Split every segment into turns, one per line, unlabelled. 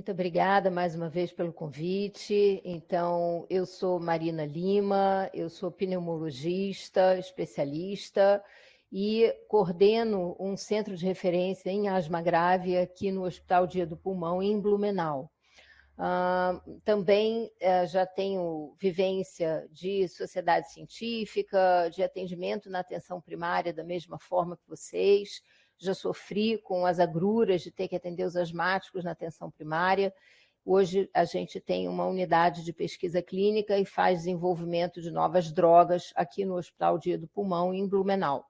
Muito obrigada mais uma vez pelo convite. Então, eu sou Marina Lima, eu sou pneumologista, especialista e coordeno um centro de referência em asma grave aqui no Hospital Dia do Pulmão, em Blumenau. Também já tenho vivência de sociedade científica, de atendimento na atenção primária da mesma forma que vocês. Já sofri com as agruras de ter que atender os asmáticos na atenção primária. Hoje a gente tem uma unidade de pesquisa clínica e faz desenvolvimento de novas drogas aqui no Hospital Dia do Pulmão, em Blumenau.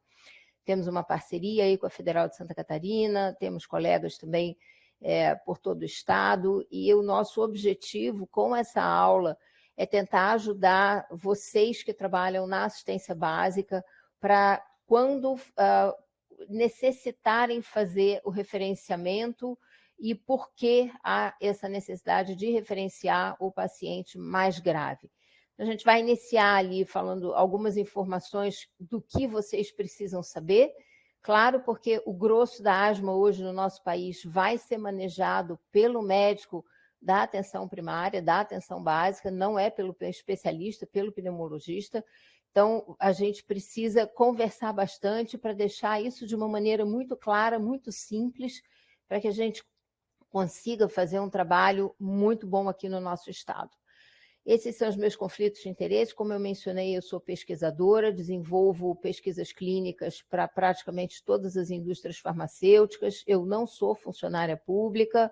Temos uma parceria aí com a Federal de Santa Catarina, temos colegas também por todo o estado, e o nosso objetivo com essa aula é tentar ajudar vocês que trabalham na assistência básica para quando necessitarem fazer o referenciamento e por que há essa necessidade de referenciar o paciente mais grave. A gente vai iniciar ali falando algumas informações do que vocês precisam saber. Claro, porque o grosso da asma hoje no nosso país vai ser manejado pelo médico da atenção primária, da atenção básica, não é pelo especialista, pelo pneumologista. Então, a gente precisa conversar bastante para deixar isso de uma maneira muito clara, muito simples, para que a gente consiga fazer um trabalho muito bom aqui no nosso estado. Esses são os meus conflitos de interesse. Como eu mencionei, eu sou pesquisadora, desenvolvo pesquisas clínicas para praticamente todas as indústrias farmacêuticas. Eu não sou funcionária pública,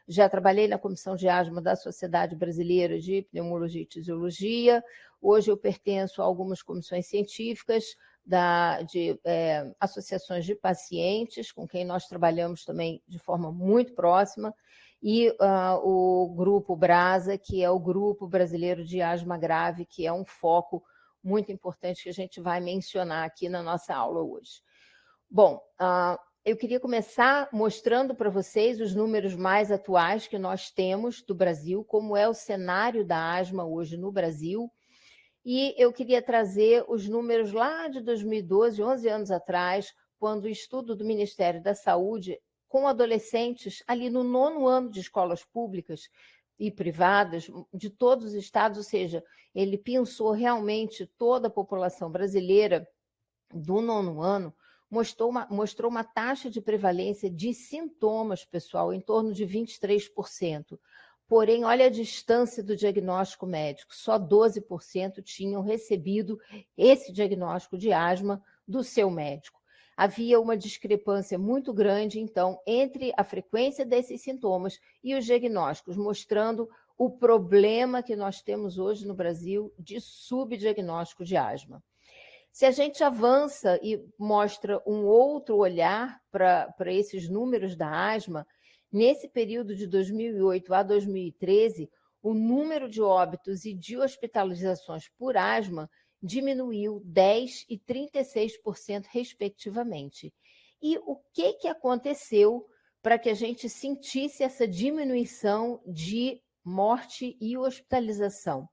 já trabalhei na Comissão de Asma da Sociedade Brasileira de Pneumologia e Tisiologia. Hoje eu pertenço a algumas comissões científicas de associações de pacientes, com quem nós trabalhamos também de forma muito próxima, e o Grupo BRASA, que é o Grupo Brasileiro de Asma Grave, que é um foco muito importante que a gente vai mencionar aqui na nossa aula hoje. Bom, eu queria começar mostrando para vocês os números mais atuais que nós temos do Brasil, como é o cenário da asma hoje no Brasil, e eu queria trazer os números lá de 2012, 11 anos atrás, quando o estudo do Ministério da Saúde com adolescentes ali no 9º ano de escolas públicas e privadas de todos os estados, ou seja, ele pensou realmente toda a população brasileira do 9º ano, mostrou uma taxa de prevalência de sintomas, pessoal, em torno de 23%. Porém, olha a distância do diagnóstico médico, só 12% tinham recebido esse diagnóstico de asma do seu médico. Havia uma discrepância muito grande, então, entre a frequência desses sintomas e os diagnósticos, mostrando o problema que nós temos hoje no Brasil de subdiagnóstico de asma. Se a gente avança e mostra um outro olhar para esses números da asma, nesse período de 2008 a 2013, o número de óbitos e de hospitalizações por asma diminuiu 10% e 36%, respectivamente. E o que aconteceu para que a gente sentisse essa diminuição de morte e hospitalização?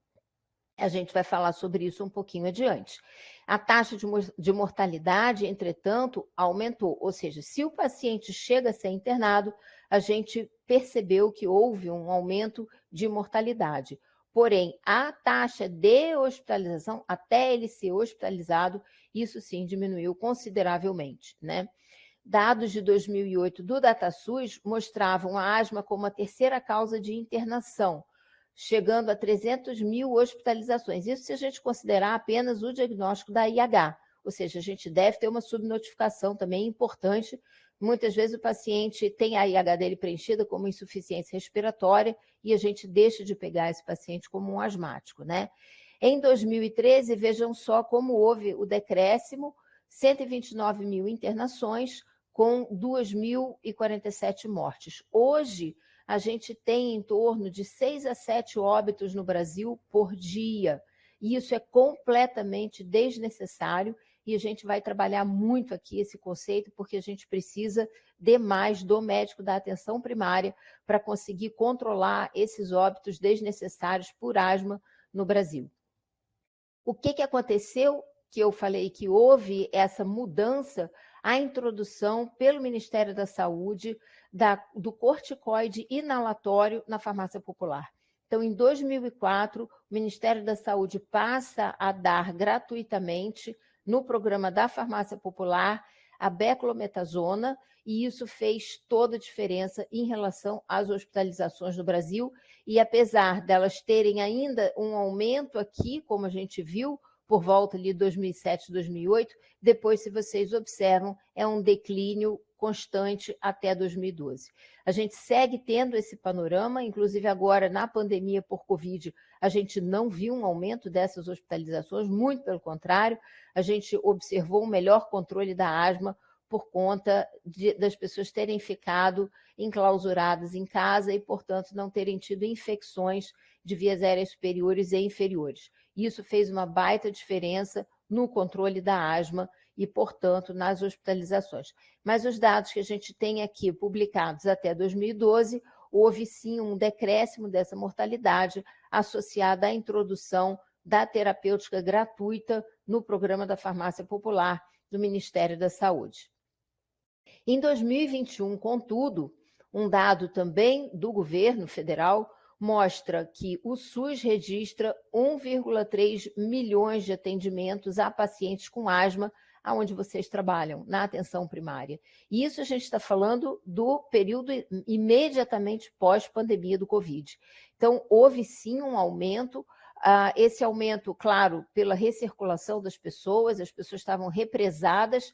A gente vai falar sobre isso um pouquinho adiante. A taxa de mortalidade, entretanto, aumentou, ou seja, se o paciente chega a ser internado, a gente percebeu que houve um aumento de mortalidade. Porém, a taxa de hospitalização, até ele ser hospitalizado, isso sim diminuiu consideravelmente, né? Dados de 2008 do DataSUS mostravam a asma como a terceira causa de internação, chegando a 300 mil hospitalizações. Isso se a gente considerar apenas o diagnóstico da IH, ou seja, a gente deve ter uma subnotificação também importante. Muitas vezes o paciente tem a IH dele preenchida como insuficiência respiratória e a gente deixa de pegar esse paciente como um asmático, né? Em 2013, vejam só como houve o decréscimo, 129 mil internações com 2.047 mortes. Hoje, a gente tem em torno de 6 a 7 óbitos no Brasil por dia. E isso é completamente desnecessário e a gente vai trabalhar muito aqui esse conceito porque a gente precisa de mais do médico da atenção primária para conseguir controlar esses óbitos desnecessários por asma no Brasil. O que aconteceu? Que eu falei que houve essa mudança, a introdução pelo Ministério da Saúde do corticoide inalatório na farmácia popular. Então, em 2004, o Ministério da Saúde passa a dar gratuitamente, no programa da farmácia popular, a beclometasona, e isso fez toda a diferença em relação às hospitalizações no Brasil, e apesar delas terem ainda um aumento aqui, como a gente viu, por volta de 2007, 2008, depois, se vocês observam, é um declínio constante até 2012. A gente segue tendo esse panorama, inclusive agora na pandemia por Covid, a gente não viu um aumento dessas hospitalizações, muito pelo contrário, a gente observou um melhor controle da asma por conta das pessoas terem ficado enclausuradas em casa e, portanto, não terem tido infecções de vias aéreas superiores e inferiores. Isso fez uma baita diferença no controle da asma e, portanto, nas hospitalizações. Mas os dados que a gente tem aqui publicados até 2012, houve sim um decréscimo dessa mortalidade associada à introdução da terapêutica gratuita no programa da farmácia popular do Ministério da Saúde. Em 2021, contudo, um dado também do governo federal mostra que o SUS registra 1,3 milhões de atendimentos a pacientes com asma, onde vocês trabalham, na atenção primária. E isso a gente está falando do período imediatamente pós-pandemia do Covid. Então, houve sim um aumento, esse aumento, claro, pela recirculação das pessoas, as pessoas estavam represadas,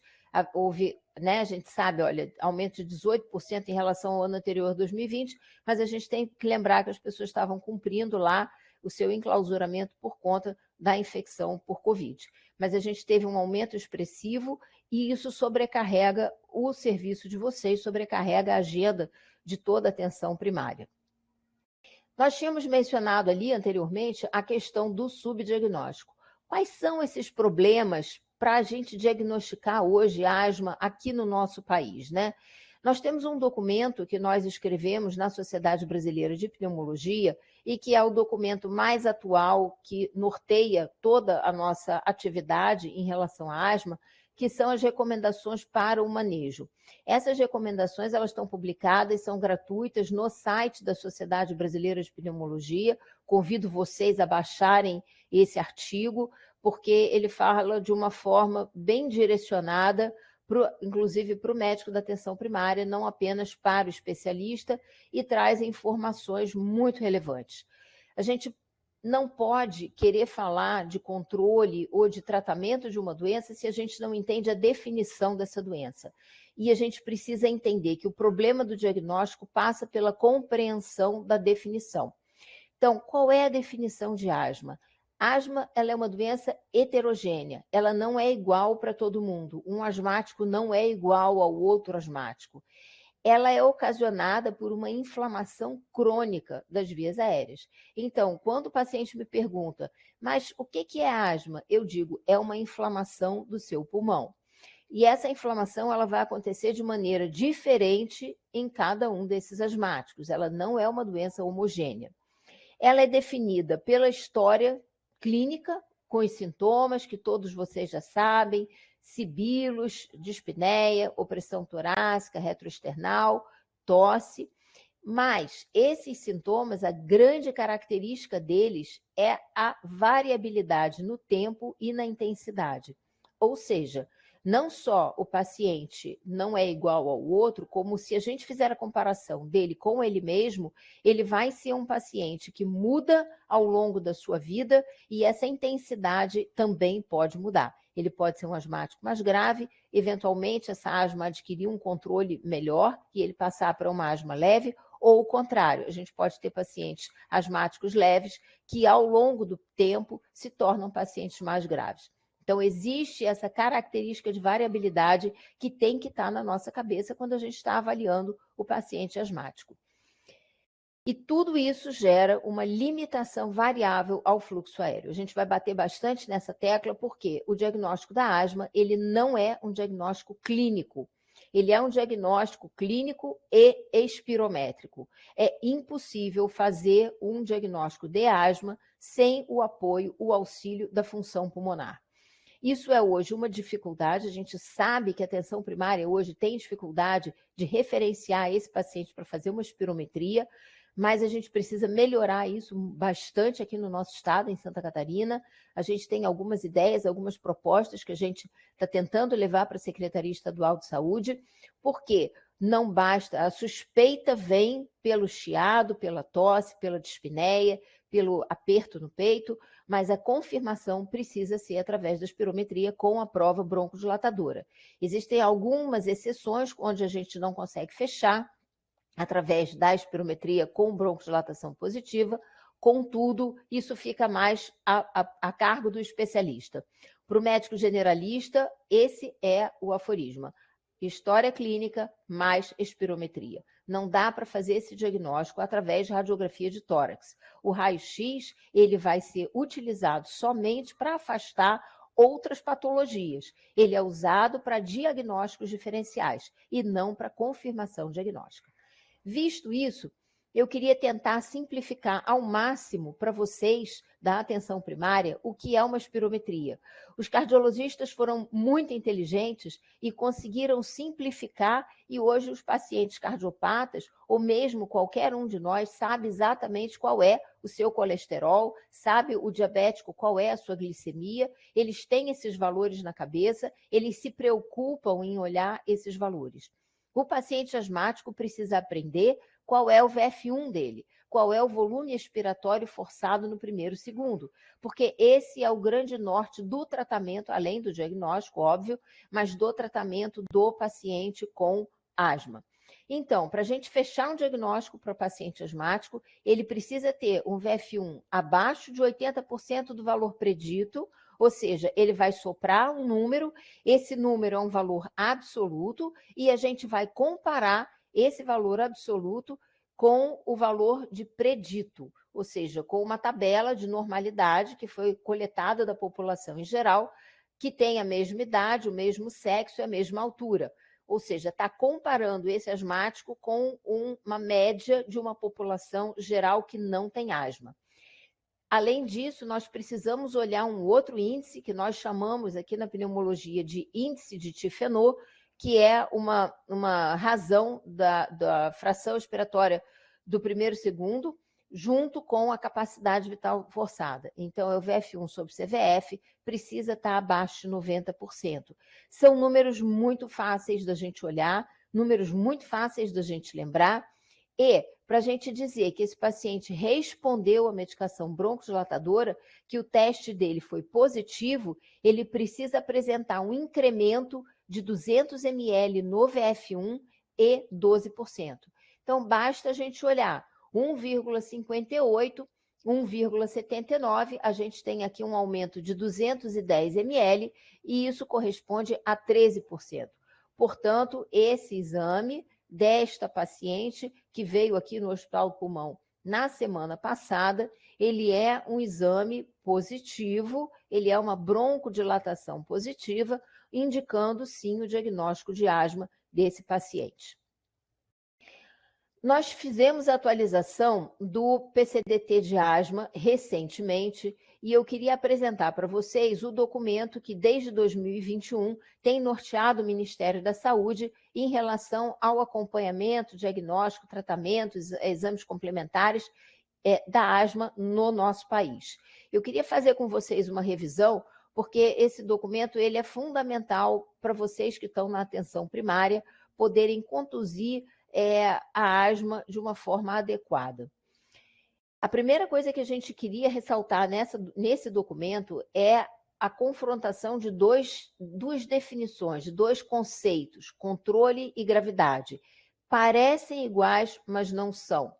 houve, né, a gente sabe, olha, aumento de 18% em relação ao ano anterior, 2020, mas a gente tem que lembrar que as pessoas estavam cumprindo lá o seu enclausuramento por conta da infecção por Covid. Mas a gente teve um aumento expressivo e isso sobrecarrega o serviço de vocês, sobrecarrega a agenda de toda a atenção primária. Nós tínhamos mencionado ali anteriormente a questão do subdiagnóstico. Quais são esses problemas para a gente diagnosticar hoje asma aqui no nosso país, né? Nós temos um documento que nós escrevemos na Sociedade Brasileira de Pneumologia e que é o documento mais atual que norteia toda a nossa atividade em relação à asma, que são as recomendações para o manejo. Essas recomendações elas estão publicadas, são gratuitas no site da Sociedade Brasileira de Pneumologia. Convido vocês a baixarem esse artigo, porque ele fala de uma forma bem direcionada, inclusive para o médico da atenção primária, não apenas para o especialista, e traz informações muito relevantes. A gente não pode querer falar de controle ou de tratamento de uma doença se a gente não entende a definição dessa doença. E a gente precisa entender que o problema do diagnóstico passa pela compreensão da definição. Então, qual é a definição de asma? Asma, ela é uma doença heterogênea, ela não é igual para todo mundo. Um asmático não é igual ao outro asmático. Ela é ocasionada por uma inflamação crônica das vias aéreas. Então, quando o paciente me pergunta, mas o que é asma? Eu digo, é uma inflamação do seu pulmão. E essa inflamação ela vai acontecer de maneira diferente em cada um desses asmáticos. Ela não é uma doença homogênea. Ela é definida pela história clínica, com os sintomas que todos vocês já sabem, sibilos, dispneia, opressão torácica, retroesternal, tosse. Mas esses sintomas, a grande característica deles é a variabilidade no tempo e na intensidade. Ou seja, não só o paciente não é igual ao outro, como se a gente fizer a comparação dele com ele mesmo, ele vai ser um paciente que muda ao longo da sua vida e essa intensidade também pode mudar. Ele pode ser um asmático mais grave, eventualmente essa asma adquirir um controle melhor e ele passar para uma asma leve, ou o contrário, a gente pode ter pacientes asmáticos leves que ao longo do tempo se tornam pacientes mais graves. Então, existe essa característica de variabilidade que tem que estar na nossa cabeça quando a gente está avaliando o paciente asmático. E tudo isso gera uma limitação variável ao fluxo aéreo. A gente vai bater bastante nessa tecla porque o diagnóstico da asma, ele não é um diagnóstico clínico. Ele é um diagnóstico clínico e espirométrico. É impossível fazer um diagnóstico de asma sem o apoio, o auxílio da função pulmonar. Isso é hoje uma dificuldade, a gente sabe que a atenção primária hoje tem dificuldade de referenciar esse paciente para fazer uma espirometria, mas a gente precisa melhorar isso bastante aqui no nosso estado, em Santa Catarina. A gente tem algumas ideias, algumas propostas que a gente está tentando levar para a Secretaria Estadual de Saúde, porque não basta, a suspeita vem pelo chiado, pela tosse, pela dispneia, pelo aperto no peito, mas a confirmação precisa ser através da espirometria com a prova broncodilatadora. Existem algumas exceções onde a gente não consegue fechar através da espirometria com broncodilatação positiva, contudo, isso fica mais a cargo do especialista. Para o médico generalista, esse é o aforisma. História clínica mais espirometria. Não dá para fazer esse diagnóstico através de radiografia de tórax. O raio-x, ele vai ser utilizado somente para afastar outras patologias. Ele é usado para diagnósticos diferenciais e não para confirmação diagnóstica. Visto isso, eu queria tentar simplificar ao máximo para vocês da atenção primária o que é uma espirometria. Os cardiologistas foram muito inteligentes e conseguiram simplificar, e hoje os pacientes cardiopatas, ou mesmo qualquer um de nós, sabe exatamente qual é o seu colesterol, sabe o diabético qual é a sua glicemia, eles têm esses valores na cabeça, eles se preocupam em olhar esses valores. O paciente asmático precisa aprender qual é o VF1 dele, qual é o volume expiratório forçado no primeiro segundo, porque esse é o grande norte do tratamento, além do diagnóstico, óbvio, mas do tratamento do paciente com asma. Então, para a gente fechar um diagnóstico para o paciente asmático, ele precisa ter um VF1 abaixo de 80% do valor predito, ou seja, ele vai soprar um número, esse número é um valor absoluto, e a gente vai comparar esse valor absoluto com o valor de predito, ou seja, com uma tabela de normalidade que foi coletada da população em geral, que tem a mesma idade, o mesmo sexo e a mesma altura. Ou seja, está comparando esse asmático com uma média de uma população geral que não tem asma. Além disso, nós precisamos olhar um outro índice que nós chamamos aqui na pneumologia de índice de Tifenot, que é uma razão da fração expiratória do primeiro segundo, junto com a capacidade vital forçada. Então, é o VF1 sobre CVF, precisa estar abaixo de 90%. São números muito fáceis da gente olhar, números muito fáceis da gente lembrar, e para a gente dizer que esse paciente respondeu à medicação broncodilatadora, que o teste dele foi positivo, ele precisa apresentar um incremento de 200 ml no VF1 e 12%. Então, basta a gente olhar 1,58, 1,79, a gente tem aqui um aumento de 210 ml e isso corresponde a 13%. Portanto, esse exame desta paciente que veio aqui no Hospital do Pulmão na semana passada, ele é um exame positivo, ele é uma broncodilatação positiva, indicando sim o diagnóstico de asma desse paciente. Nós fizemos a atualização do PCDT de asma recentemente e eu queria apresentar para vocês o documento que desde 2021 tem norteado o Ministério da Saúde em relação ao acompanhamento, diagnóstico, tratamentos, exames complementares da asma no nosso país. Eu queria fazer com vocês uma revisão, porque esse documento ele é fundamental para vocês que estão na atenção primária poderem conduzir a asma de uma forma adequada. A primeira coisa que a gente queria ressaltar nesse documento é a confrontação de duas definições, de dois conceitos, controle e gravidade. Parecem iguais, mas não são.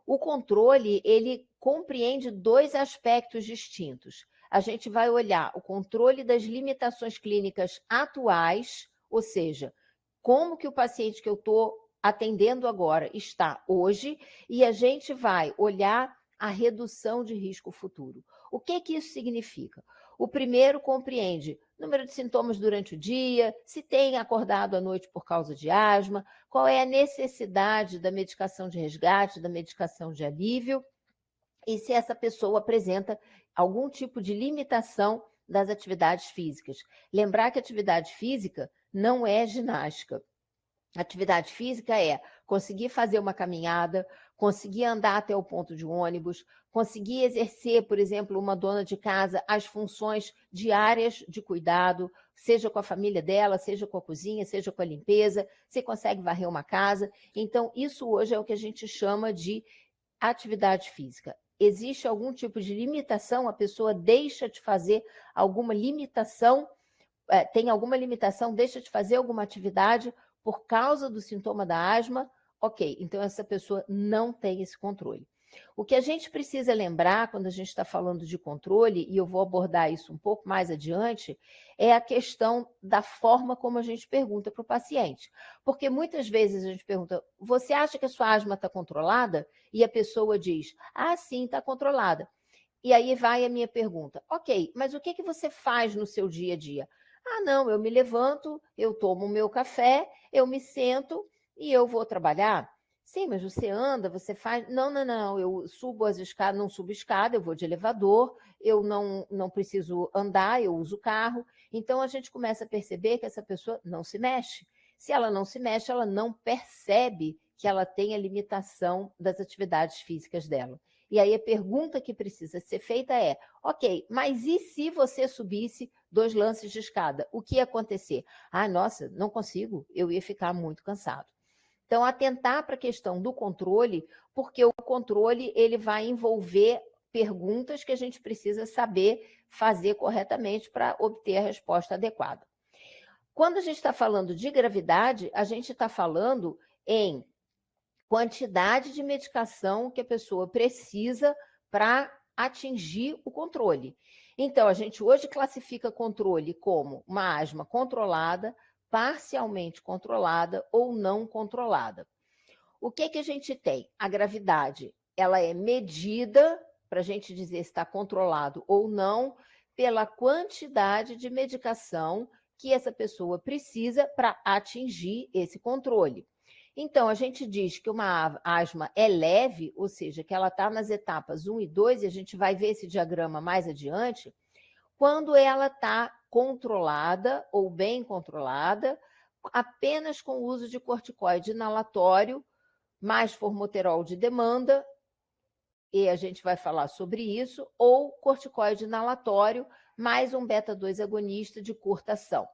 O controle, ele compreende dois aspectos distintos. A gente vai olhar o controle das limitações clínicas atuais, ou seja, como que o paciente que eu estou atendendo agora está hoje, e a gente vai olhar a redução de risco futuro. O que isso significa? O primeiro compreende número de sintomas durante o dia, se tem acordado à noite por causa de asma, qual é a necessidade da medicação de resgate, da medicação de alívio, e se essa pessoa apresenta algum tipo de limitação das atividades físicas. Lembrar que atividade física não é ginástica. Atividade física é conseguir fazer uma caminhada, conseguir andar até o ponto de ônibus, conseguir exercer, por exemplo, uma dona de casa, as funções diárias de cuidado, seja com a família dela, seja com a cozinha, seja com a limpeza, você consegue varrer uma casa. Então, isso hoje é o que a gente chama de atividade física. Existe algum tipo de limitação? A pessoa deixa de fazer alguma limitação, tem alguma limitação, deixa de fazer alguma atividade por causa do sintoma da asma? Ok, então essa pessoa não tem esse controle. O que a gente precisa lembrar quando a gente está falando de controle, e eu vou abordar isso um pouco mais adiante, é a questão da forma como a gente pergunta para o paciente. Porque muitas vezes a gente pergunta, você acha que a sua asma está controlada? E a pessoa diz, ah, sim, está controlada. E aí vai a minha pergunta, ok, mas o que você faz no seu dia a dia? Ah, não, eu me levanto, eu tomo o meu café, eu me sento e eu vou trabalhar. Sim, mas você anda, você faz... Não, eu subo as escadas, não subo escada, eu vou de elevador, eu não preciso andar, eu uso carro. Então, a gente começa a perceber que essa pessoa não se mexe. Se ela não se mexe, ela não percebe que ela tem a limitação das atividades físicas dela. E aí a pergunta que precisa ser feita é, ok, mas e se você subisse 2 lances de escada? O que ia acontecer? Ah, nossa, não consigo, eu ia ficar muito cansado. Então, atentar para a questão do controle, porque o controle ele vai envolver perguntas que a gente precisa saber fazer corretamente para obter a resposta adequada. Quando a gente está falando de gravidade, a gente está falando em quantidade de medicação que a pessoa precisa para atingir o controle. Então, a gente hoje classifica controle como uma asma controlada, parcialmente controlada ou não controlada. O que a gente tem? A gravidade, ela é medida, para a gente dizer se está controlado ou não, pela quantidade de medicação que essa pessoa precisa para atingir esse controle. Então, a gente diz que uma asma é leve, ou seja, que ela está nas etapas 1 e 2, e a gente vai ver esse diagrama mais adiante, quando ela está controlada ou bem controlada, apenas com o uso de corticoide inalatório, mais formoterol de demanda, e a gente vai falar sobre isso, ou corticoide inalatório, mais um beta-2 agonista de curta ação.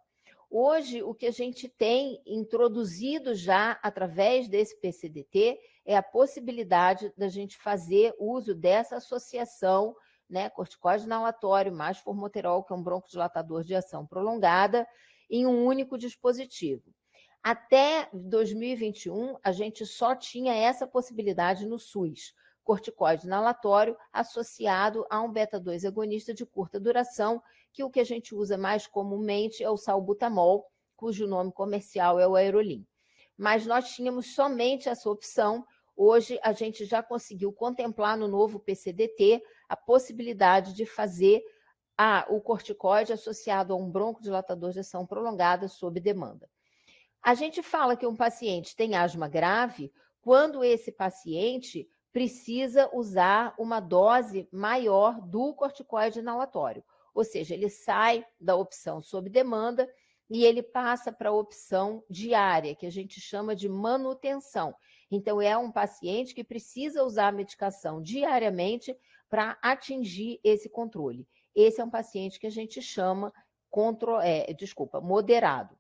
Hoje, o que a gente tem introduzido já através desse PCDT é a possibilidade da gente fazer uso dessa associação, né, corticoide inalatório mais formoterol, que é um broncodilatador de ação prolongada, em um único dispositivo. Até 2021, a gente só tinha essa possibilidade no SUS, corticoide inalatório associado a um beta-2 agonista de curta duração, que o que a gente usa mais comumente é o salbutamol, cujo nome comercial é o Aerolim. Mas nós tínhamos somente essa opção. Hoje a gente já conseguiu contemplar no novo PCDT a possibilidade de fazer o corticoide associado a um broncodilatador de ação prolongada sob demanda. A gente fala que um paciente tem asma grave quando esse paciente precisa usar uma dose maior do corticoide inalatório. Ou seja, ele sai da opção sob demanda e ele passa para a opção diária, que a gente chama de manutenção. Então, é um paciente que precisa usar a medicação diariamente para atingir esse controle. Esse é um paciente que a gente chama moderado.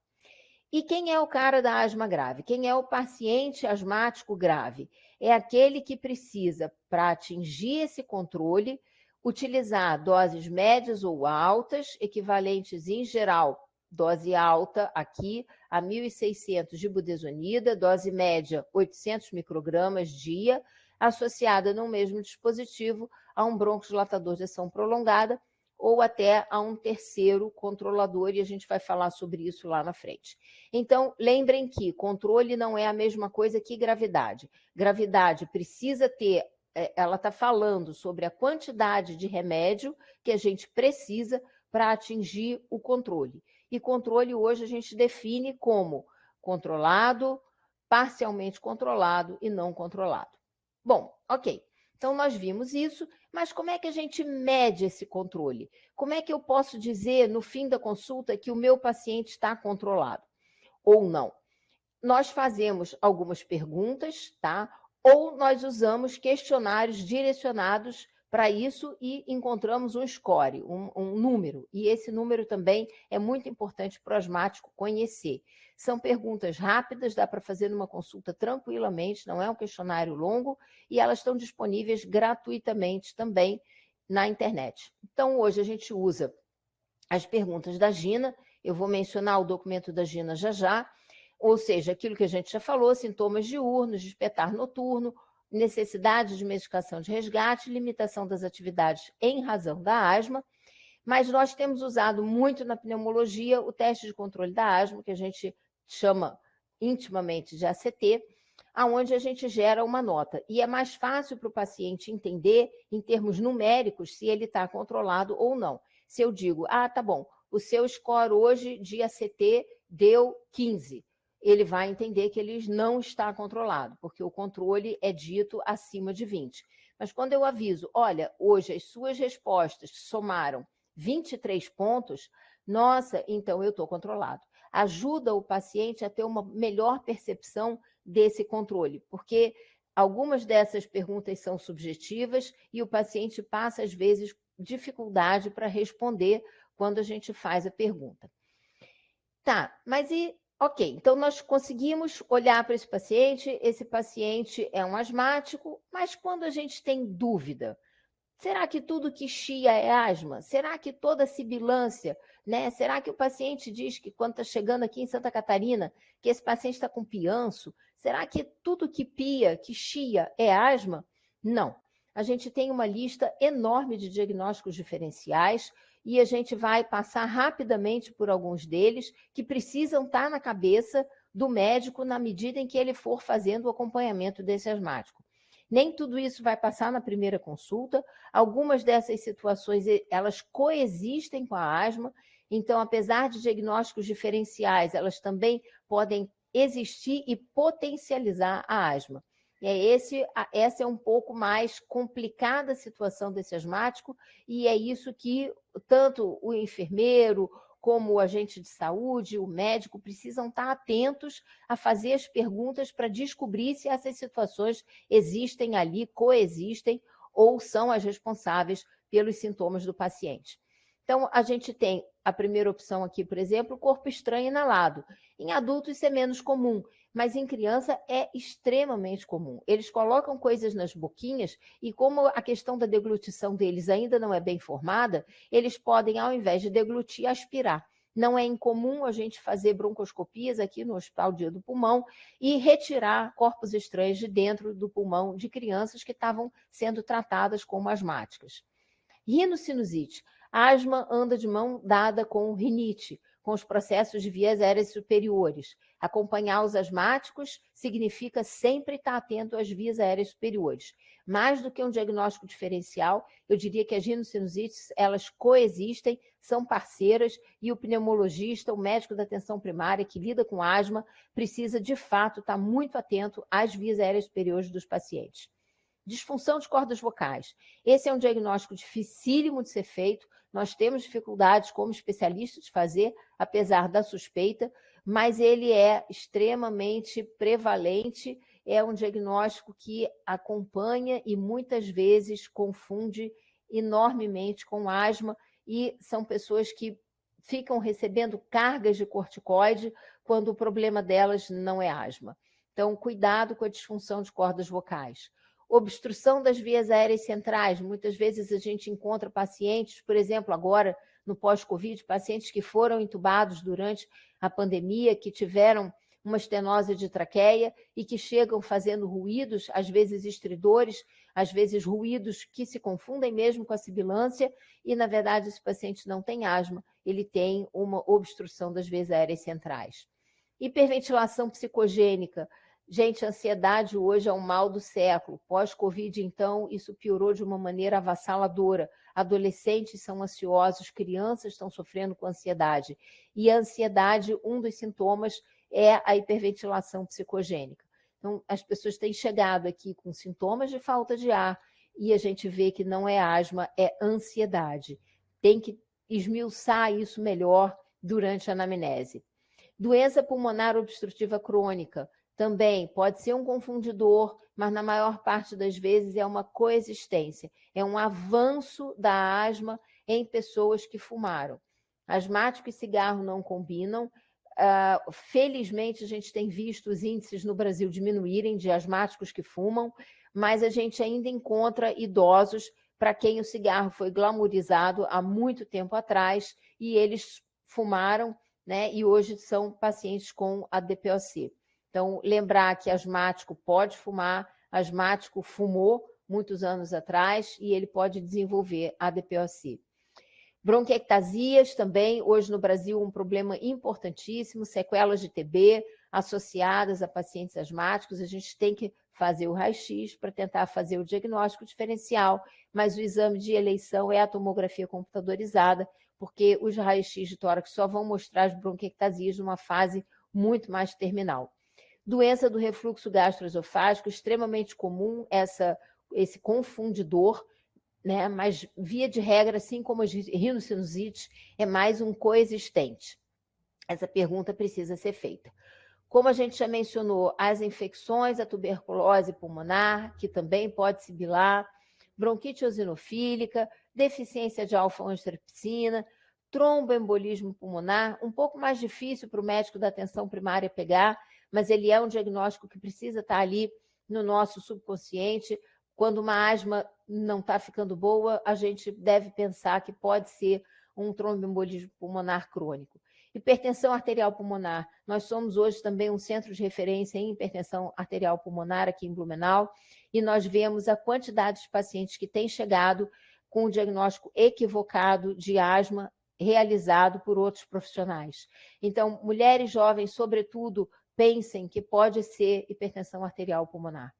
E quem é o cara da asma grave? Quem é o paciente asmático grave? É aquele que precisa, para atingir esse controle, utilizar doses médias ou altas, equivalentes em geral, dose alta aqui a 1.600 de budesonida, dose média 800 microgramas dia, associada no mesmo dispositivo a um broncodilatador de ação prolongada, ou até a um terceiro controlador, e a gente vai falar sobre isso lá na frente. Então, lembrem que controle não é a mesma coisa que gravidade. Gravidade precisa ter, ela está falando sobre a quantidade de remédio que a gente precisa para atingir o controle. E controle hoje a gente define como controlado, parcialmente controlado e não controlado. Bom, ok. Então, nós vimos isso. Mas como é que a gente mede esse controle? Como é que eu posso dizer, no fim da consulta, que o meu paciente está controlado ou não? Nós fazemos algumas perguntas, tá? Ou nós usamos questionários direcionados para isso e encontramos um score, um número. E esse número também é muito importante para o asmático conhecer. São perguntas rápidas, dá para fazer numa consulta tranquilamente, não é um questionário longo, e elas estão disponíveis gratuitamente também na internet. Então, hoje a gente usa as perguntas da Gina, eu vou mencionar o documento da Gina já já, ou seja, aquilo que a gente já falou, sintomas diurnos, despertar noturno, necessidade de medicação de resgate, limitação das atividades em razão da asma, mas nós temos usado muito na pneumologia o teste de controle da asma, que a gente chama intimamente de ACT, aonde a gente gera uma nota. E é mais fácil para o paciente entender, em termos numéricos, se ele está controlado ou não. Se eu digo, tá bom, o seu score hoje de ACT deu 15, ele vai entender que ele não está controlado, porque o controle é dito acima de 20. Mas quando eu aviso, olha, hoje as suas respostas somaram 23 pontos, nossa, então eu estou controlado. Ajuda o paciente a ter uma melhor percepção desse controle, porque algumas dessas perguntas são subjetivas e o paciente passa, às vezes, dificuldade para responder quando a gente faz a pergunta. Tá, mas ok, então nós conseguimos olhar para esse paciente é um asmático, mas quando a gente tem dúvida, será que tudo que chia é asma? Será que toda sibilância, né? Será que o paciente diz que quando está chegando aqui em Santa Catarina, que esse paciente está com pianço? Será que tudo que pia, que chia, é asma? Não. A gente tem uma lista enorme de diagnósticos diferenciais e a gente vai passar rapidamente por alguns deles que precisam estar na cabeça do médico na medida em que ele for fazendo o acompanhamento desse asmático. Nem tudo isso vai passar na primeira consulta. Algumas dessas situações, elas coexistem com a asma, então, apesar de diagnósticos diferenciais, elas também podem existir e potencializar a asma. Essa é um pouco mais complicada a situação desse asmático, e é isso que tanto o enfermeiro, como o agente de saúde, o médico, precisam estar atentos a fazer as perguntas para descobrir se essas situações existem ali, coexistem ou são as responsáveis pelos sintomas do paciente. Então, a gente tem a primeira opção aqui, por exemplo, corpo estranho inalado. Em adultos isso é menos comum, mas em criança é extremamente comum. Eles colocam coisas nas boquinhas e como a questão da deglutição deles ainda não é bem formada, eles podem, ao invés de deglutir, aspirar. Não é incomum a gente fazer broncoscopias aqui no Hospital Dia do Pulmão e retirar corpos estranhos de dentro do pulmão de crianças que estavam sendo tratadas como asmáticas. Rinocinusite. A asma anda de mão dada com rinite, com os processos de vias aéreas superiores. Acompanhar os asmáticos significa sempre estar atento às vias aéreas superiores. Mais do que um diagnóstico diferencial, eu diria que as rinossinusites, elas coexistem, são parceiras, e o pneumologista, o médico da atenção primária que lida com asma, precisa, de fato, estar muito atento às vias aéreas superiores dos pacientes. Disfunção de cordas vocais. Esse é um diagnóstico dificílimo de ser feito, nós temos dificuldades como especialistas de fazer, apesar da suspeita, mas ele é extremamente prevalente, é um diagnóstico que acompanha e muitas vezes confunde enormemente com asma, e são pessoas que ficam recebendo cargas de corticoide quando o problema delas não é asma. Então, cuidado com a disfunção de cordas vocais. Obstrução das vias aéreas centrais. Muitas vezes a gente encontra pacientes, por exemplo, agora no pós-Covid, pacientes que foram entubados durante a pandemia, que tiveram uma estenose de traqueia e que chegam fazendo ruídos, às vezes estridores, às vezes ruídos que se confundem mesmo com a sibilância, e na verdade esse paciente não tem asma, ele tem uma obstrução das vias aéreas centrais. Hiperventilação psicogênica. Gente, a ansiedade hoje é um mal do século. Pós-Covid, então, isso piorou de uma maneira avassaladora. Adolescentes são ansiosos, crianças estão sofrendo com ansiedade. E a ansiedade, um dos sintomas é a hiperventilação psicogênica. Então, as pessoas têm chegado aqui com sintomas de falta de ar, e a gente vê que não é asma, é ansiedade. Tem que esmiuçar isso melhor durante a anamnese. Doença pulmonar obstrutiva crônica também pode ser um confundidor, mas na maior parte das vezes é uma coexistência, é um avanço da asma em pessoas que fumaram. Asmático e cigarro não combinam. Felizmente, a gente tem visto os índices no Brasil diminuírem de asmáticos que fumam, mas a gente ainda encontra idosos para quem o cigarro foi glamourizado há muito tempo atrás e eles fumaram, né, e hoje são pacientes com ADPOC. Então, lembrar que asmático pode fumar, asmático fumou muitos anos atrás e ele pode desenvolver ADPOC. Bronquiectasias também, hoje no Brasil, um problema importantíssimo, sequelas de TB associadas a pacientes asmáticos, a gente tem que fazer o raio-x para tentar fazer o diagnóstico diferencial, mas o exame de eleição é a tomografia computadorizada, porque os raios-x de tórax só vão mostrar as bronquiectasias numa fase muito mais terminal. Doença do refluxo gastroesofágico, extremamente comum, esse confundidor, né? Mas, via de regra, assim como as rinossinusites, é mais um coexistente. Essa pergunta precisa ser feita. Como a gente já mencionou, as infecções, a tuberculose pulmonar, que também pode sibilar, bronquite eosinofílica, deficiência de alfa-angiotensina, tromboembolismo pulmonar, um pouco mais difícil para o médico da atenção primária pegar, mas ele é um diagnóstico que precisa estar ali no nosso subconsciente. Quando uma asma não está ficando boa, a gente deve pensar que pode ser um tromboembolismo pulmonar crônico. Hipertensão arterial pulmonar. Nós somos hoje também um centro de referência em hipertensão arterial pulmonar aqui em Blumenau e nós vemos a quantidade de pacientes que têm chegado com o diagnóstico equivocado de asma realizado por outros profissionais. Então, mulheres jovens, sobretudo, pensem que pode ser hipertensão arterial pulmonar.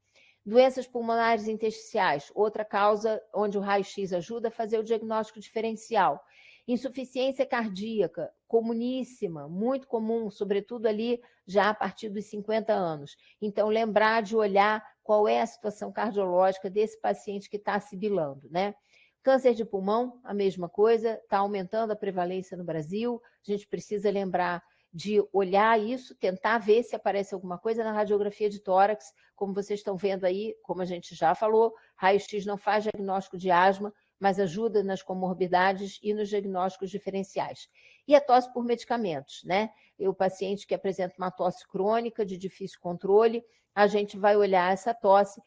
Doenças pulmonares intersticiais, outra causa onde o raio-x ajuda a fazer o diagnóstico diferencial. Insuficiência cardíaca, comuníssima, muito comum, sobretudo ali já a partir dos 50 anos. Então, lembrar de olhar qual é a situação cardiológica desse paciente que está sibilando, né? Câncer de pulmão, a mesma coisa, está aumentando a prevalência no Brasil. A gente precisa lembrar de olhar isso, tentar ver se aparece alguma coisa na radiografia de tórax, como vocês estão vendo aí, como a gente já falou, raio-x não faz diagnóstico de asma, mas ajuda nas comorbidades e nos diagnósticos diferenciais. E a tosse por medicamentos, né? O paciente que apresenta uma tosse crônica de difícil controle, a gente vai olhar essa tosse,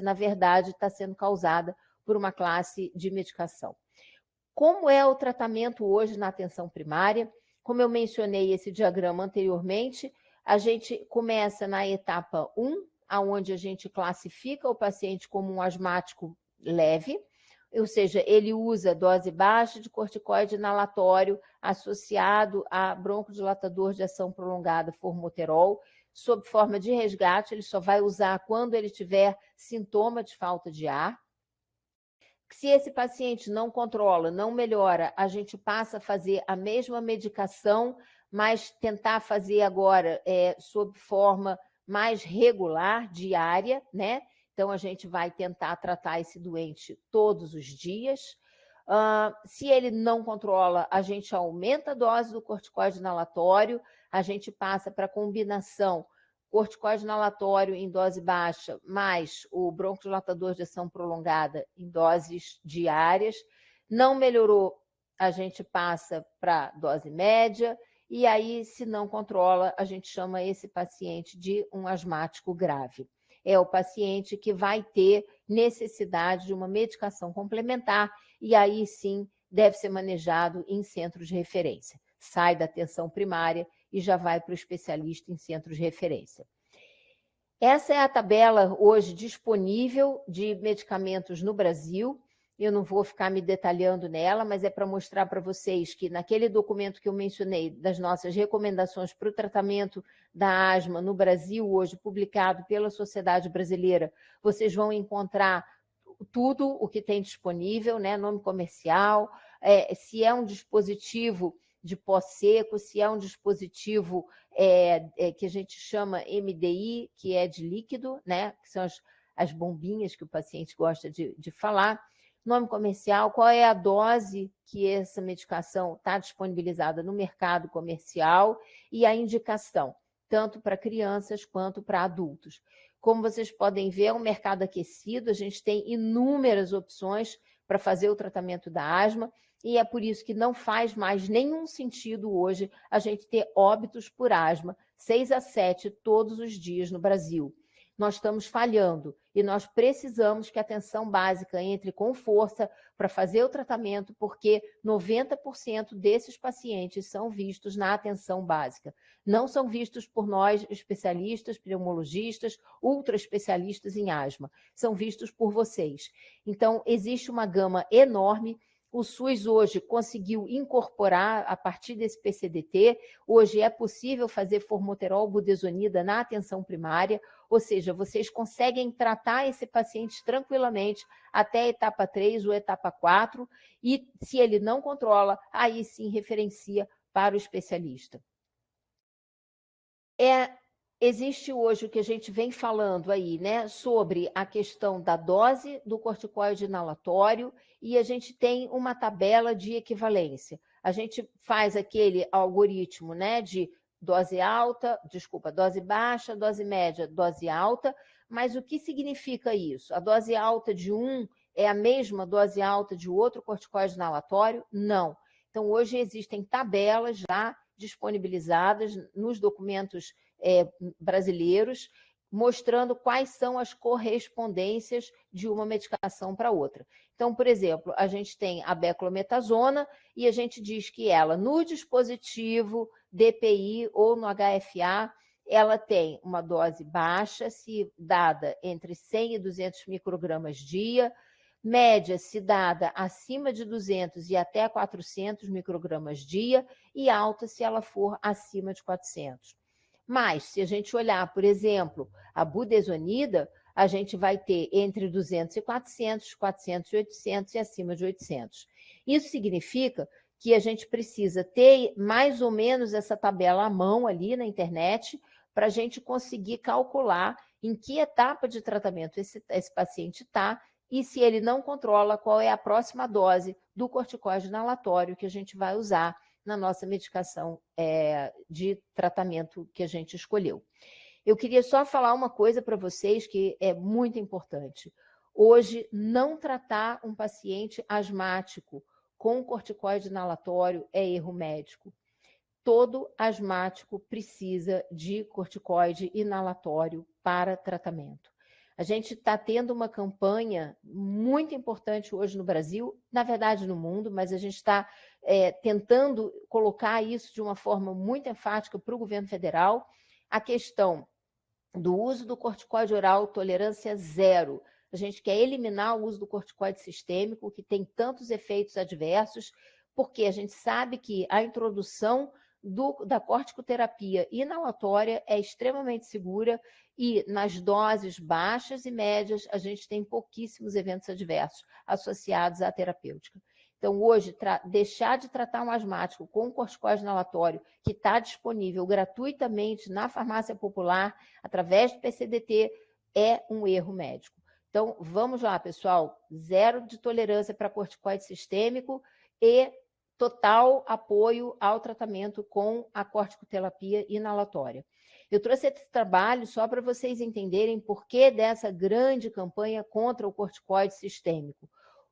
na verdade, está sendo causada por uma classe de medicação. Como é o tratamento hoje na atenção primária? Como eu mencionei esse diagrama anteriormente, a gente começa na etapa 1, onde a gente classifica o paciente como um asmático leve, ou seja, ele usa dose baixa de corticoide inalatório associado a broncodilatador de ação prolongada, formoterol, sob forma de resgate, ele só vai usar quando ele tiver sintoma de falta de ar. Se esse paciente não controla, não melhora, a gente passa a fazer a mesma medicação, mas tentar fazer agora sob forma mais regular, diária, né? Então, a gente vai tentar tratar esse doente todos os dias. Se ele não controla, a gente aumenta a dose do corticoide inalatório, a gente passa para a combinação corticoide inalatório em dose baixa, mais o broncodilatador de ação prolongada em doses diárias. Não melhorou, a gente passa para dose média, e aí, se não controla, a gente chama esse paciente de um asmático grave. É o paciente que vai ter necessidade de uma medicação complementar, e aí sim deve ser manejado em centros de referência. Sai da atenção primária e já vai para o especialista em centros de referência. Essa é a tabela hoje disponível de medicamentos no Brasil. Eu não vou ficar me detalhando nela, mas é para mostrar para vocês que naquele documento que eu mencionei, das nossas recomendações para o tratamento da asma no Brasil, hoje publicado pela Sociedade Brasileira, vocês vão encontrar tudo o que tem disponível, né? Nome comercial, se é um dispositivo de pó seco, se é um dispositivo que a gente chama MDI, que é de líquido, né? Que são as bombinhas que o paciente gosta de falar, nome comercial, qual é a dose que essa medicação está disponibilizada no mercado comercial e a indicação, tanto para crianças quanto para adultos. Como vocês podem ver, é um mercado aquecido, a gente tem inúmeras opções para fazer o tratamento da asma, e é por isso que não faz mais nenhum sentido hoje a gente ter óbitos por asma, 6 a 7 todos os dias no Brasil. Nós estamos falhando e nós precisamos que a atenção básica entre com força para fazer o tratamento, porque 90% desses pacientes são vistos na atenção básica. Não são vistos por nós, especialistas, pneumologistas, ultra especialistas em asma. São vistos por vocês. Então, existe uma gama enorme. O SUS hoje conseguiu incorporar, a partir desse PCDT, hoje é possível fazer formoterol budesonida na atenção primária, ou seja, vocês conseguem tratar esse paciente tranquilamente até a etapa 3 ou etapa 4, e se ele não controla, aí sim referencia para o especialista. Existe hoje o que a gente vem falando aí, né, sobre a questão da dose do corticoide inalatório, e a gente tem uma tabela de equivalência. A gente faz aquele algoritmo, né, de dose baixa, dose média, dose alta, mas o que significa isso? A dose alta de um é a mesma dose alta de outro corticoide inalatório? Não. Então, hoje existem tabelas já disponibilizadas nos documentos brasileiros, mostrando quais são as correspondências de uma medicação para outra. Então, por exemplo, a gente tem a beclometasona e a gente diz que ela, no dispositivo DPI ou no HFA, ela tem uma dose baixa, se dada entre 100 e 200 microgramas dia, média se dada acima de 200 e até 400 microgramas dia, e alta se ela for acima de 400. Mas, se a gente olhar, por exemplo, a budesonida, a gente vai ter entre 200 e 400, 400 e 800 e acima de 800. Isso significa que a gente precisa ter mais ou menos essa tabela à mão ali na internet para a gente conseguir calcular em que etapa de tratamento esse paciente está e, se ele não controla, qual é a próxima dose do corticoide inalatório que a gente vai usar na nossa medicação de tratamento que a gente escolheu. Eu queria só falar uma coisa para vocês que é muito importante. Hoje, não tratar um paciente asmático com corticoide inalatório é erro médico. Todo asmático precisa de corticoide inalatório para tratamento. A gente está tendo uma campanha muito importante hoje no Brasil, na verdade no mundo, mas a gente está tentando colocar isso de uma forma muito enfática para o governo federal, a questão do uso do corticoide oral, tolerância zero. A gente quer eliminar o uso do corticoide sistêmico, que tem tantos efeitos adversos, porque a gente sabe que a introdução da corticoterapia inalatória é extremamente segura e nas doses baixas e médias a gente tem pouquíssimos eventos adversos associados à terapêutica. Então, hoje, deixar de tratar um asmático com corticoide inalatório que está disponível gratuitamente na farmácia popular, através do PCDT, é um erro médico. Então, vamos lá, pessoal, zero de tolerância para corticoide sistêmico e total apoio ao tratamento com a corticoterapia inalatória. Eu trouxe esse trabalho só para vocês entenderem por que dessa grande campanha contra o corticoide sistêmico.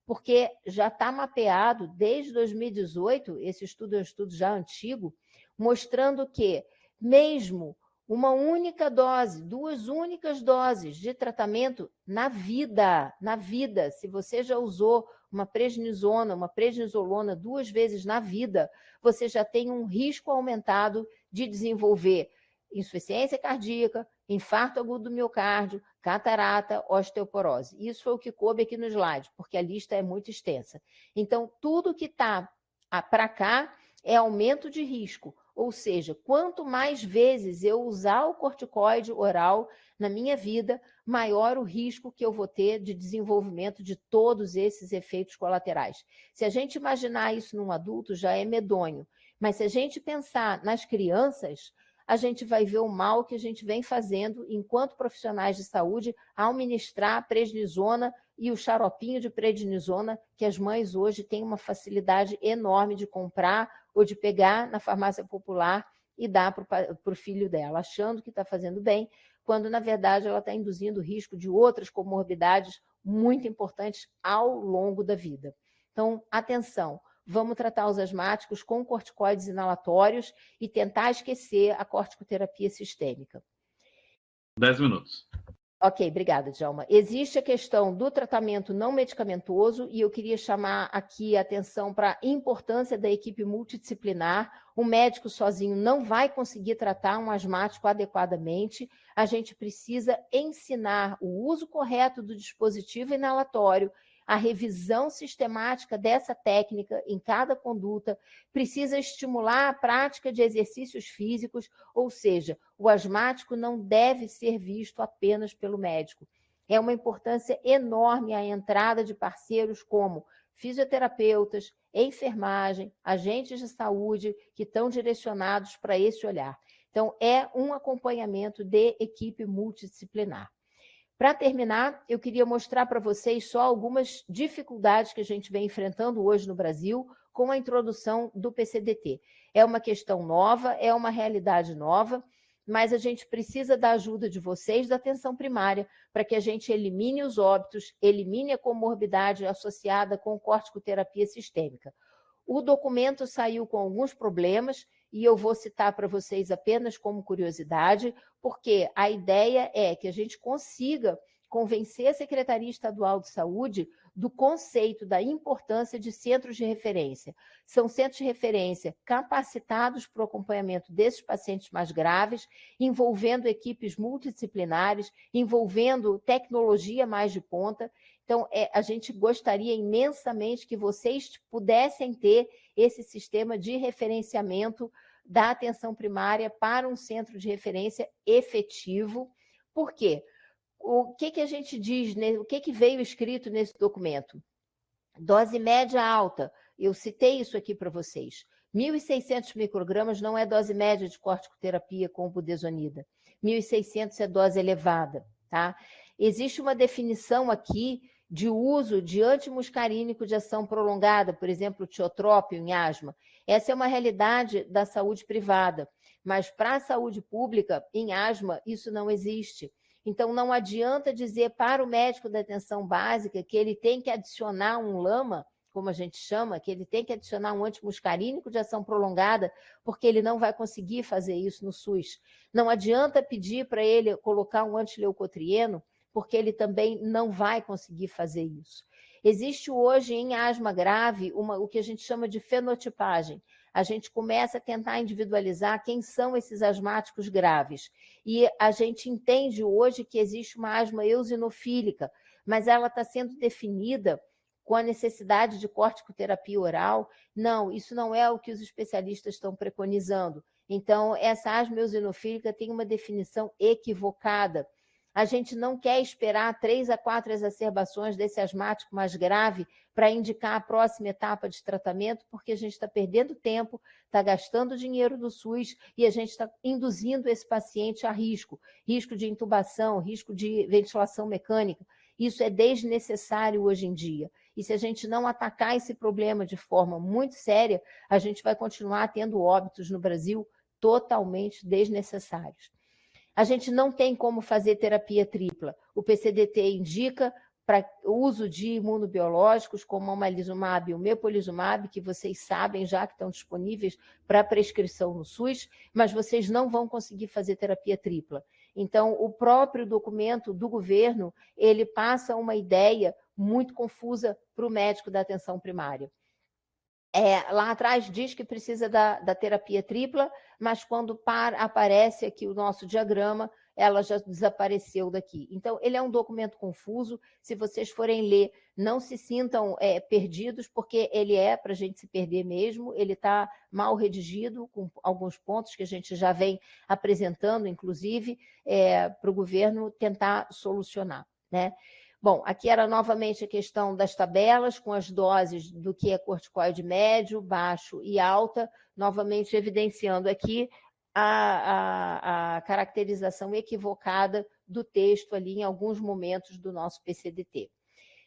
Porque já está mapeado desde 2018, esse estudo é um estudo já antigo, mostrando que mesmo uma única dose, 2 únicas doses de tratamento na vida, se você já usou uma prednisona, uma prednisolona 2 vezes na vida, você já tem um risco aumentado de desenvolver insuficiência cardíaca, infarto agudo do miocárdio, catarata, osteoporose. Isso foi o que coube aqui no slide, porque a lista é muito extensa. Então, tudo que está para cá é aumento de risco, ou seja, quanto mais vezes eu usar o corticoide oral na minha vida, maior o risco que eu vou ter de desenvolvimento de todos esses efeitos colaterais. Se a gente imaginar isso num adulto, já é medonho, mas se a gente pensar nas crianças, a gente vai ver o mal que a gente vem fazendo enquanto profissionais de saúde ao ministrar a prednisona e o xaropinho de prednisona, que as mães hoje têm uma facilidade enorme de comprar ou de pegar na farmácia popular e dar para o filho dela, achando que está fazendo bem, quando, na verdade, ela está induzindo o risco de outras comorbidades muito importantes ao longo da vida. Então, atenção, vamos tratar os asmáticos com corticoides inalatórios e tentar esquecer a corticoterapia sistêmica.
10 minutos.
Ok, obrigada, Djalma. Existe a questão do tratamento não medicamentoso e eu queria chamar aqui a atenção para a importância da equipe multidisciplinar. O médico sozinho não vai conseguir tratar um asmático adequadamente. A gente precisa ensinar o uso correto do dispositivo inalatório, a revisão sistemática dessa técnica em cada conduta, precisa estimular a prática de exercícios físicos, ou seja, o asmático não deve ser visto apenas pelo médico. É uma importância enorme a entrada de parceiros como fisioterapeutas, enfermagem, agentes de saúde, que estão direcionados para esse olhar. Então, é um acompanhamento de equipe multidisciplinar. Para terminar, eu queria mostrar para vocês só algumas dificuldades que a gente vem enfrentando hoje no Brasil com a introdução do PCDT. É uma questão nova, é uma realidade nova, mas a gente precisa da ajuda de vocês da atenção primária para que a gente elimine os óbitos, elimine a comorbidade associada com corticoterapia sistêmica. O documento saiu com alguns problemas, e eu vou citar para vocês apenas como curiosidade, porque a ideia é que a gente consiga convencer a Secretaria Estadual de Saúde do conceito da importância de centros de referência. São centros de referência capacitados para o acompanhamento desses pacientes mais graves, envolvendo equipes multidisciplinares, envolvendo tecnologia mais de ponta. Então, a gente gostaria imensamente que vocês pudessem ter esse sistema de referenciamento da atenção primária para um centro de referência efetivo. Por quê? O que a gente diz, o que veio escrito nesse documento? Dose média alta, eu citei isso aqui para vocês. 1.600 microgramas não é dose média de corticoterapia com budesonida. 1.600 é dose elevada, tá? Existe uma definição aqui de uso de antimuscarínico de ação prolongada, por exemplo, o tiotrópio em asma. Essa é uma realidade da saúde privada, mas para a saúde pública, em asma, isso não existe. Então, não adianta dizer para o médico da atenção básica que ele tem que adicionar um LAMA, como a gente chama, que ele tem que adicionar um antimuscarínico de ação prolongada, porque ele não vai conseguir fazer isso no SUS. Não adianta pedir para ele colocar um antileucotrieno, porque ele também não vai conseguir fazer isso. Existe hoje em asma grave o que a gente chama de fenotipagem. A gente começa a tentar individualizar quem são esses asmáticos graves. E a gente entende hoje que existe uma asma eosinofílica, mas ela está sendo definida com a necessidade de corticoterapia oral. Não, isso não é o que os especialistas estão preconizando. Então, essa asma eosinofílica tem uma definição equivocada. A gente não quer esperar 3 a 4 exacerbações desse asmático mais grave para indicar a próxima etapa de tratamento, porque a gente está perdendo tempo, está gastando dinheiro do SUS e a gente está induzindo esse paciente a risco de intubação, risco de ventilação mecânica. Isso é desnecessário hoje em dia. E se a gente não atacar esse problema de forma muito séria, a gente vai continuar tendo óbitos no Brasil totalmente desnecessários. A gente não tem como fazer terapia tripla. O PCDT indica para uso de imunobiológicos, como o omalizumab e o mepolizumab, que vocês sabem já que estão disponíveis para prescrição no SUS, mas vocês não vão conseguir fazer terapia tripla. Então, o próprio documento do governo, ele passa uma ideia muito confusa para o médico da atenção primária. Lá atrás diz que precisa da terapia tripla, mas quando aparece aqui o nosso diagrama, ela já desapareceu daqui. Então, ele é um documento confuso. Se vocês forem ler, não se sintam perdidos, porque ele é para a gente se perder mesmo. Ele está mal redigido, com alguns pontos que a gente já vem apresentando, inclusive, para o governo tentar solucionar, né? Bom, aqui era novamente a questão das tabelas, com as doses do que é corticoide médio, baixo e alta, novamente evidenciando aqui a caracterização equivocada do texto ali em alguns momentos do nosso PCDT.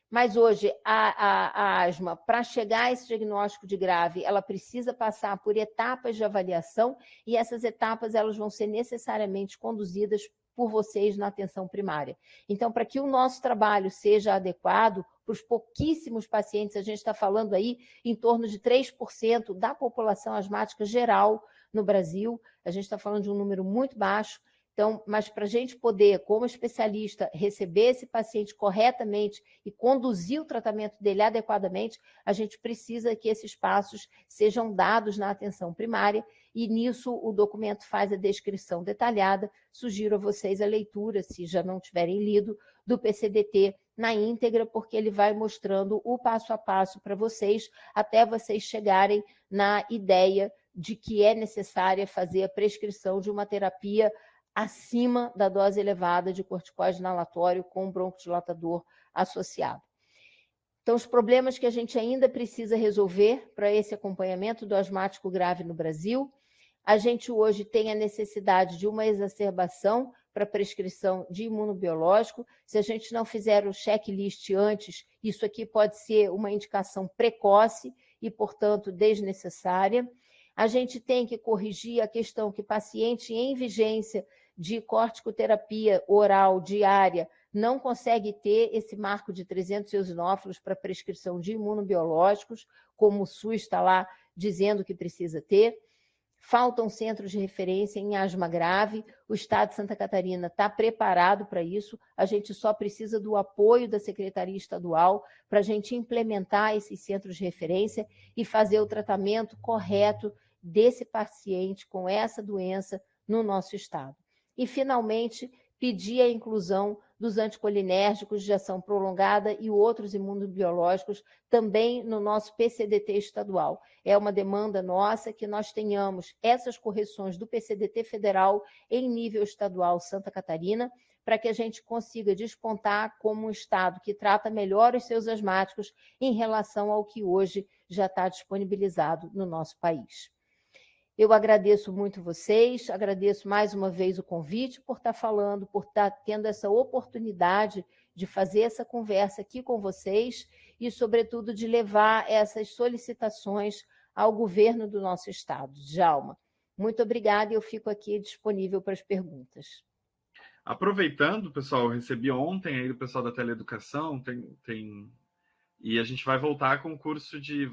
Mas hoje a asma, para chegar a esse diagnóstico de grave, ela precisa passar por etapas de avaliação e essas etapas elas vão ser necessariamente conduzidas por vocês na atenção primária. Então, para que o nosso trabalho seja adequado para os pouquíssimos pacientes, a gente está falando aí em torno de 3% da população asmática geral no Brasil, a gente está falando de um número muito baixo. Então, mas para a gente poder, como especialista, receber esse paciente corretamente e conduzir o tratamento dele adequadamente, a gente precisa que esses passos sejam dados na atenção primária e nisso o documento faz a descrição detalhada. Sugiro a vocês a leitura, se já não tiverem lido, do PCDT na íntegra, porque ele vai mostrando o passo a passo para vocês, até vocês chegarem na ideia de que é necessária fazer a prescrição de uma terapia acima da dose elevada de corticoide inalatório com broncodilatador associado. Então, os problemas que a gente ainda precisa resolver para esse acompanhamento do asmático grave no Brasil, a gente hoje tem a necessidade de uma exacerbação para prescrição de imunobiológico. Se a gente não fizer o checklist antes, isso aqui pode ser uma indicação precoce e, portanto, desnecessária. A gente tem que corrigir a questão que paciente em vigência de corticoterapia oral diária não consegue ter esse marco de 300 eosinófilos para prescrição de imunobiológicos, como o SUS está lá dizendo que precisa ter. Faltam centros de referência em asma grave, o Estado de Santa Catarina está preparado para isso, a gente só precisa do apoio da Secretaria Estadual para a gente implementar esses centros de referência e fazer o tratamento correto desse paciente com essa doença no nosso estado. E, finalmente, pedir a inclusão dos anticolinérgicos de ação prolongada e outros imunobiológicos também no nosso PCDT estadual. É uma demanda nossa que nós tenhamos essas correções do PCDT federal em nível estadual Santa Catarina, para que a gente consiga despontar como um estado que trata melhor os seus asmáticos em relação ao que hoje já está disponibilizado no nosso país. Eu agradeço muito vocês, agradeço mais uma vez o convite por estar falando, por estar tendo essa oportunidade de fazer essa conversa aqui com vocês e, sobretudo, de levar essas solicitações ao governo do nosso estado. Djalma, muito obrigada e eu fico aqui disponível para as perguntas.
Aproveitando, pessoal, eu recebi ontem aí do pessoal da Teleeducação, e a gente vai voltar com o curso de...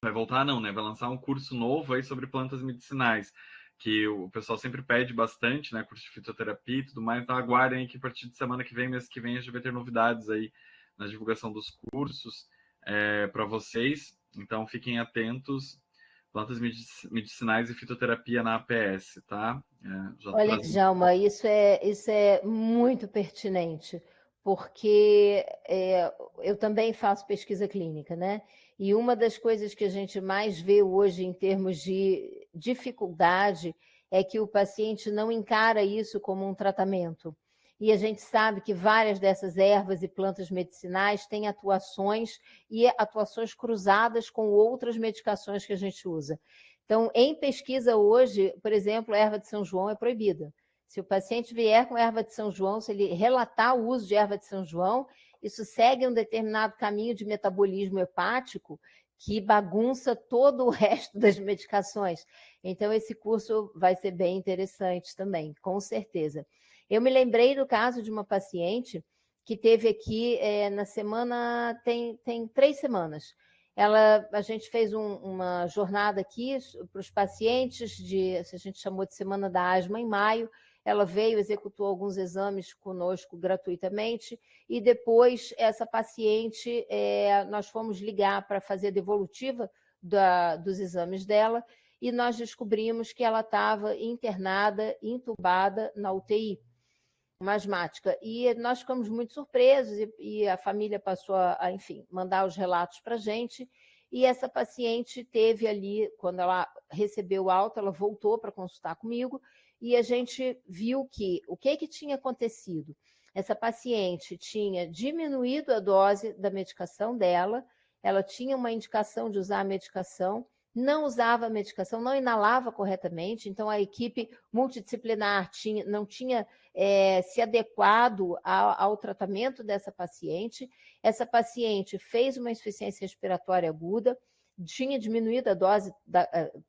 Vai voltar não, né? Vai lançar um curso novo aí sobre plantas medicinais, que o pessoal sempre pede bastante, né? Curso de fitoterapia e tudo mais. Então aguardem aí que a partir de semana que vem, mês que vem, a gente vai ter novidades aí na divulgação dos cursos para vocês. Então fiquem atentos. Plantas medicinais e fitoterapia na APS, tá?
Olha, Djalma, isso é muito pertinente, porque eu também faço pesquisa clínica, né? E uma das coisas que a gente mais vê hoje em termos de dificuldade é que o paciente não encara isso como um tratamento. E a gente sabe que várias dessas ervas e plantas medicinais têm atuações e atuações cruzadas com outras medicações que a gente usa. Então, em pesquisa hoje, por exemplo, a erva de São João é proibida. Se o paciente vier com erva de São João, se ele relatar o uso de erva de São João, isso segue um determinado caminho de metabolismo hepático que bagunça todo o resto das medicações. Então, esse curso vai ser bem interessante também, com certeza. Eu me lembrei do caso de uma paciente que teve aqui na semana, tem 3 semanas. A gente fez uma jornada aqui para os pacientes, a gente chamou de Semana da Asma em maio. Ela veio, executou alguns exames conosco gratuitamente, e depois essa paciente, nós fomos ligar para fazer a devolutiva dos exames dela, e nós descobrimos que ela estava internada, entubada na UTI, uma asmática. E nós ficamos muito surpresos, e a família passou a, enfim, mandar os relatos para a gente, e essa paciente teve ali, quando ela recebeu alta, ela voltou para consultar comigo, e a gente viu que o que tinha acontecido? Essa paciente tinha diminuído a dose da medicação dela, ela tinha uma indicação de usar a medicação, não usava a medicação, não inalava corretamente, então a equipe multidisciplinar não tinha se adequado ao tratamento dessa paciente. Essa paciente fez uma insuficiência respiratória aguda, tinha diminuído a dose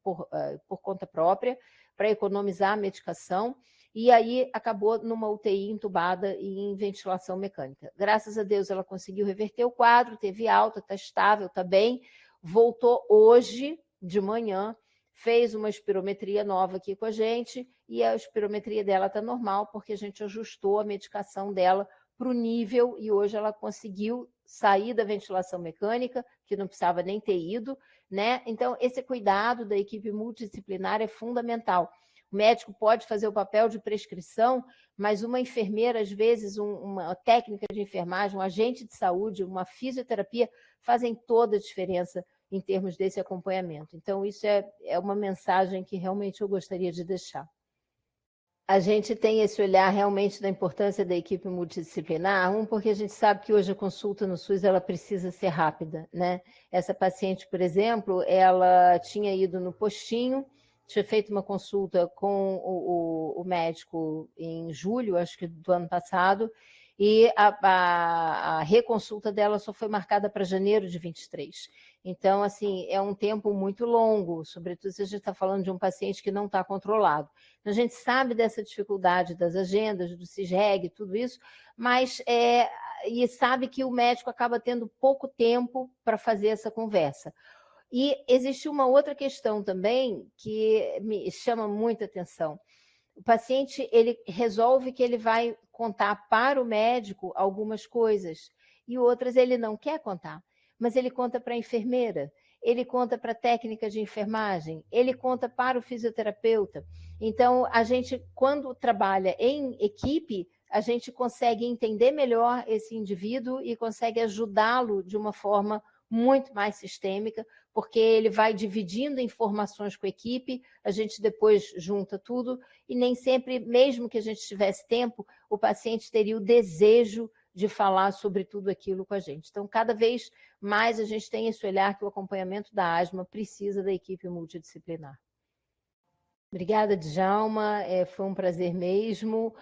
por conta própria, para economizar a medicação, e aí acabou numa UTI entubada e em ventilação mecânica. Graças a Deus ela conseguiu reverter o quadro, teve alta, está estável, está bem, voltou hoje de manhã, fez uma espirometria nova aqui com a gente, e a espirometria dela está normal, porque a gente ajustou a medicação dela para o nível, e hoje ela conseguiu sair da ventilação mecânica, que não precisava nem ter ido, né? Então, esse cuidado da equipe multidisciplinar é fundamental. O médico pode fazer o papel de prescrição, mas uma enfermeira, às vezes, uma técnica de enfermagem, um agente de saúde, uma fisioterapia, fazem toda a diferença em termos desse acompanhamento. Então, isso é uma mensagem que realmente eu gostaria de deixar. A gente tem esse olhar realmente da importância da equipe multidisciplinar, porque a gente sabe que hoje a consulta no SUS ela precisa ser rápida, né? Essa paciente, por exemplo, ela tinha ido no postinho, tinha feito uma consulta com o médico em julho, acho que do ano passado, e a reconsulta dela só foi marcada para janeiro de 23. Então, assim, é um tempo muito longo, sobretudo se a gente está falando de um paciente que não está controlado. A gente sabe dessa dificuldade das agendas, do CISREG, tudo isso, mas e sabe que o médico acaba tendo pouco tempo para fazer essa conversa. E existe uma outra questão também que me chama muita atenção. O paciente ele resolve que ele vai contar para o médico algumas coisas e outras ele não quer contar, mas ele conta para a enfermeira, ele conta para a técnica de enfermagem, ele conta para o fisioterapeuta. Então, a gente, quando trabalha em equipe, a gente consegue entender melhor esse indivíduo e consegue ajudá-lo de uma forma muito mais sistêmica, porque ele vai dividindo informações com a equipe, a gente depois junta tudo, e nem sempre, mesmo que a gente tivesse tempo, o paciente teria o desejo de falar sobre tudo aquilo com a gente. Então, cada vez mais a gente tem esse olhar que o acompanhamento da asma precisa da equipe multidisciplinar. Obrigada, Djalma, foi um prazer mesmo.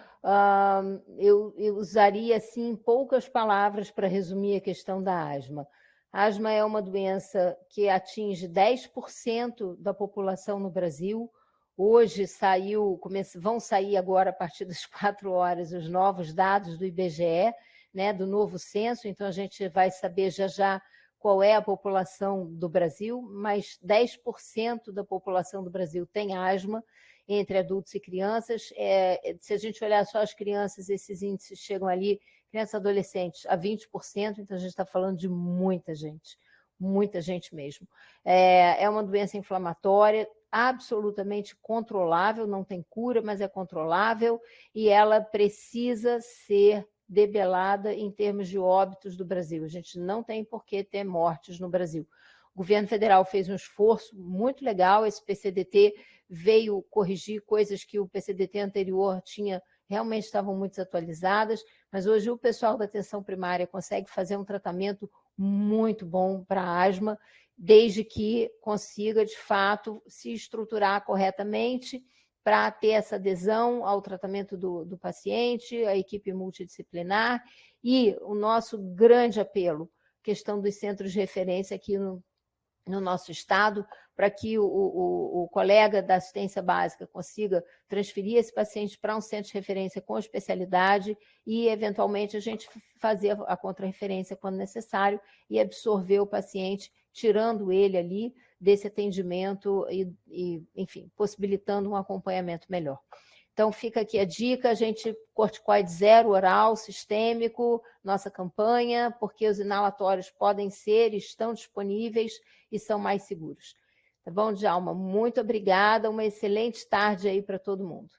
Eu usaria, assim, poucas palavras para resumir a questão da asma. A asma é uma doença que atinge 10% da população no Brasil. Hoje vão sair agora, a partir das 4 horas, os novos dados do IBGE, né, do novo censo, então a gente vai saber já qual é a população do Brasil, mas 10% da população do Brasil tem asma, entre adultos e crianças. Se a gente olhar só as crianças, esses índices chegam ali, crianças e adolescentes, a 20%, então a gente está falando de muita gente mesmo. É uma doença inflamatória, absolutamente controlável, não tem cura, mas é controlável, e ela precisa ser debelada em termos de óbitos do Brasil. A gente não tem por que ter mortes no Brasil. O governo federal fez um esforço muito legal, esse PCDT veio corrigir coisas que o PCDT anterior realmente estavam muito desatualizadas, mas hoje o pessoal da atenção primária consegue fazer um tratamento muito bom para a asma, desde que consiga, de fato, se estruturar corretamente para ter essa adesão ao tratamento do paciente, a equipe multidisciplinar, e o nosso grande apelo, questão dos centros de referência aqui no nosso estado, para que o colega da assistência básica consiga transferir esse paciente para um centro de referência com especialidade e, eventualmente, a gente fazer a contrarreferência quando necessário e absorver o paciente, tirando ele ali desse atendimento e, enfim, possibilitando um acompanhamento melhor. Então, fica aqui a dica, a gente, corticoide zero oral, sistêmico, nossa campanha, porque os inalatórios podem ser, estão disponíveis e são mais seguros. Tá bom, Djalma? Muito obrigada, uma excelente tarde aí para todo mundo.